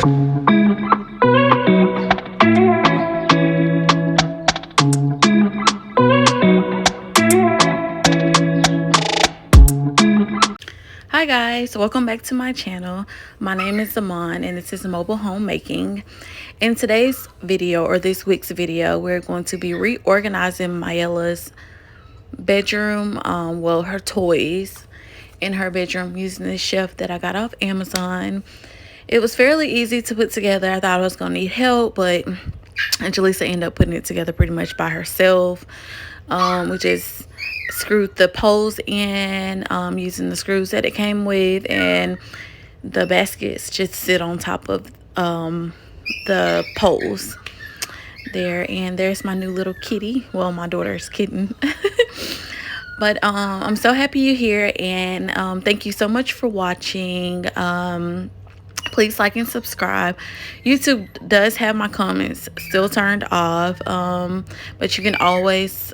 Hi guys, welcome back to my channel. My name is Zaman and this is Mobile Homemaking. In today's video, or this week's video, we're going to be reorganizing Mayella's bedroom, well, her toys in her bedroom using this shelf that I got off Amazon. It was fairly easy to put together. I thought I was going to need help, but Angelisa ended up putting it together pretty much by herself. We just screwed the poles in using the screws that it came with, and the baskets just sit on top of the poles there. And there's my new little kitty, well, my daughter's kitten. But I'm so happy you're here, and thank you so much for watching. Please like and subscribe. YouTube does have my comments still turned off, but you can always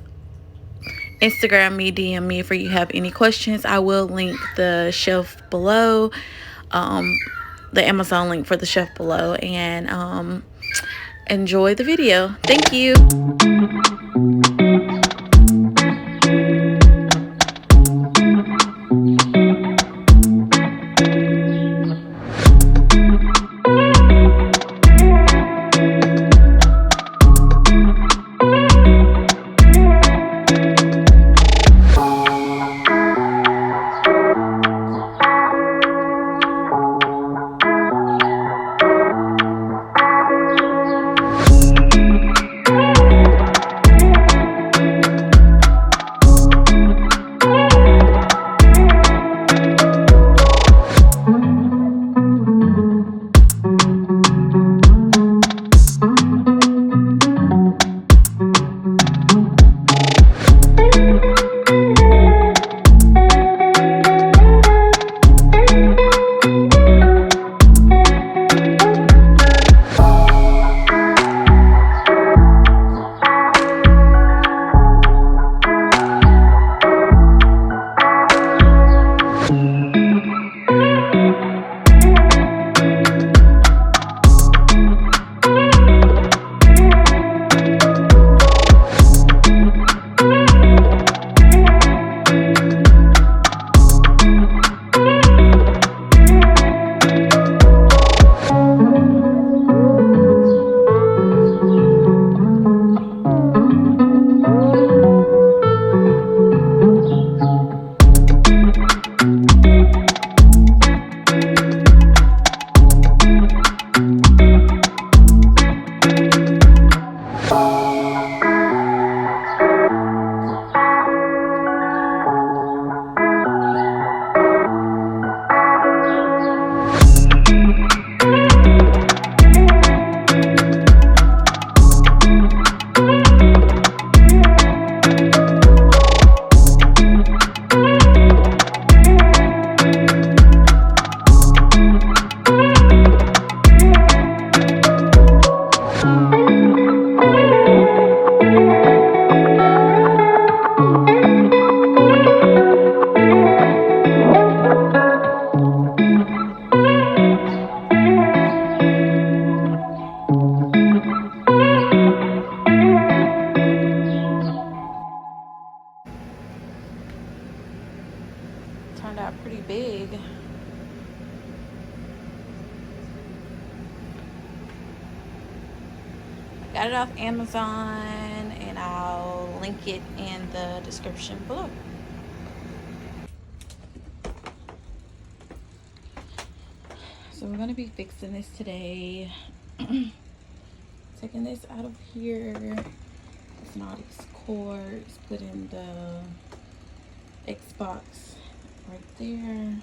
Instagram me, DM me if you have any questions. I will link the shelf below, the Amazon link for the shelf below, and enjoy the video. Thank you. Turned out pretty big. Got it off Amazon, and I'll link it in the description below. So we're gonna be fixing this today. Taking this out of here, using all these cords, putting the Xbox right there,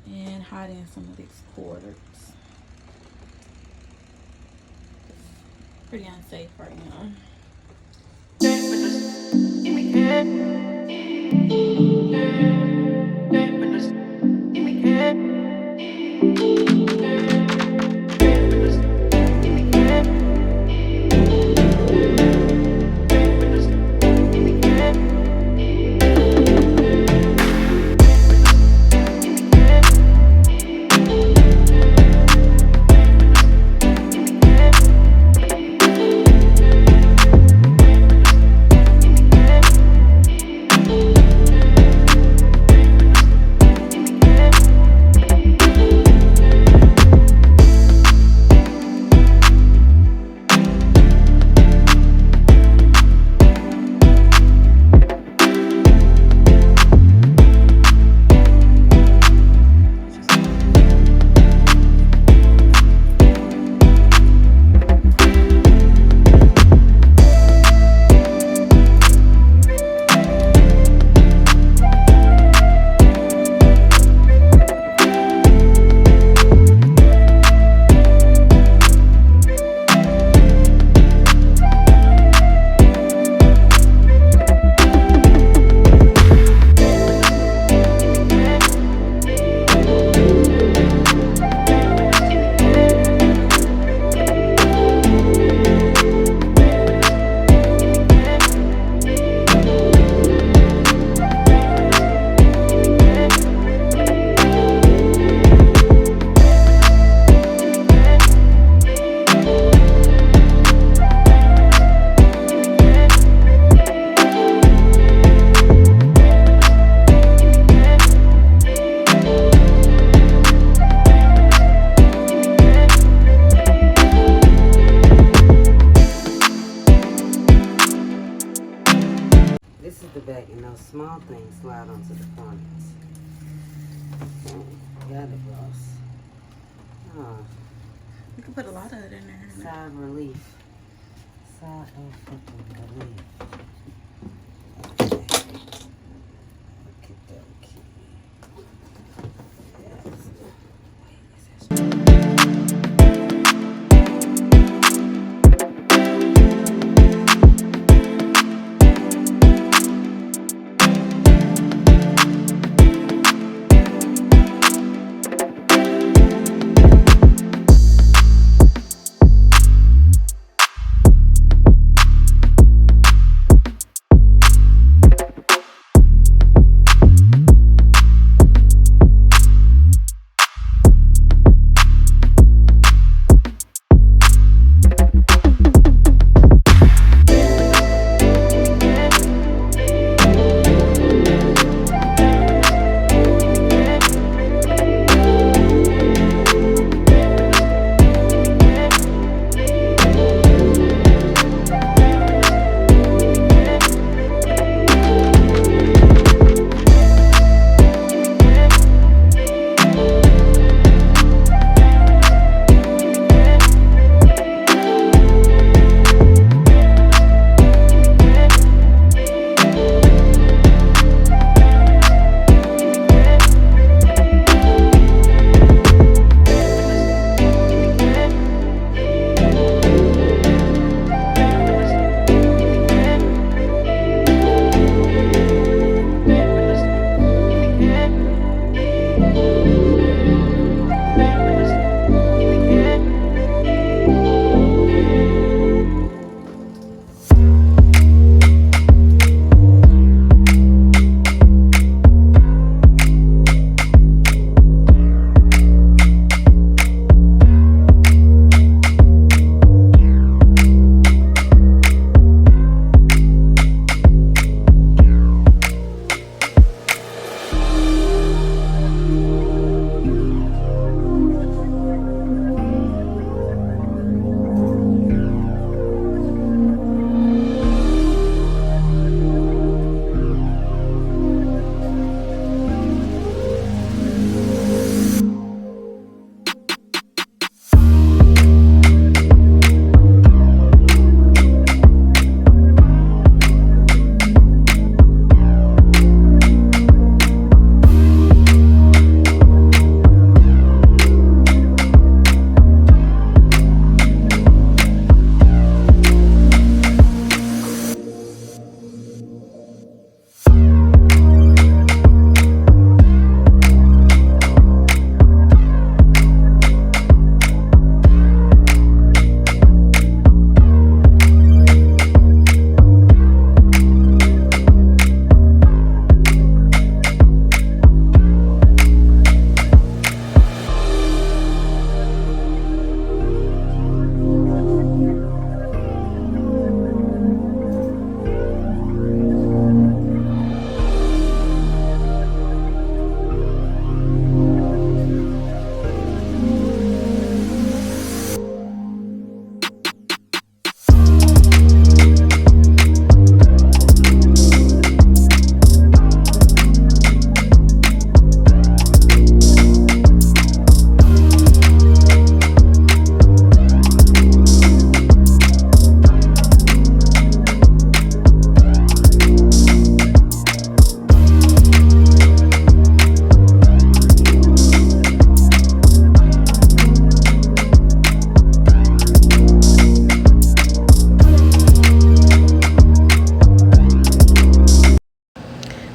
and hiding some of these cords. It's pretty unsafe right now. those small things slide onto the corners. Okay, got it, boss. Oh, You can put a lot of it in there. sigh of relief. Sigh of fucking relief. Okay. Okie dokie. Yes. Wait, is this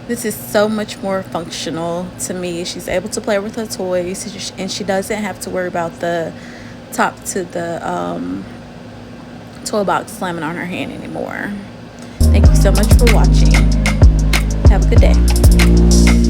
This is so much more functional to me. She's able to play with her toys, and she doesn't have to worry about the top to the toy box slamming on her hand anymore. Thank you so much for watching. Have a good day.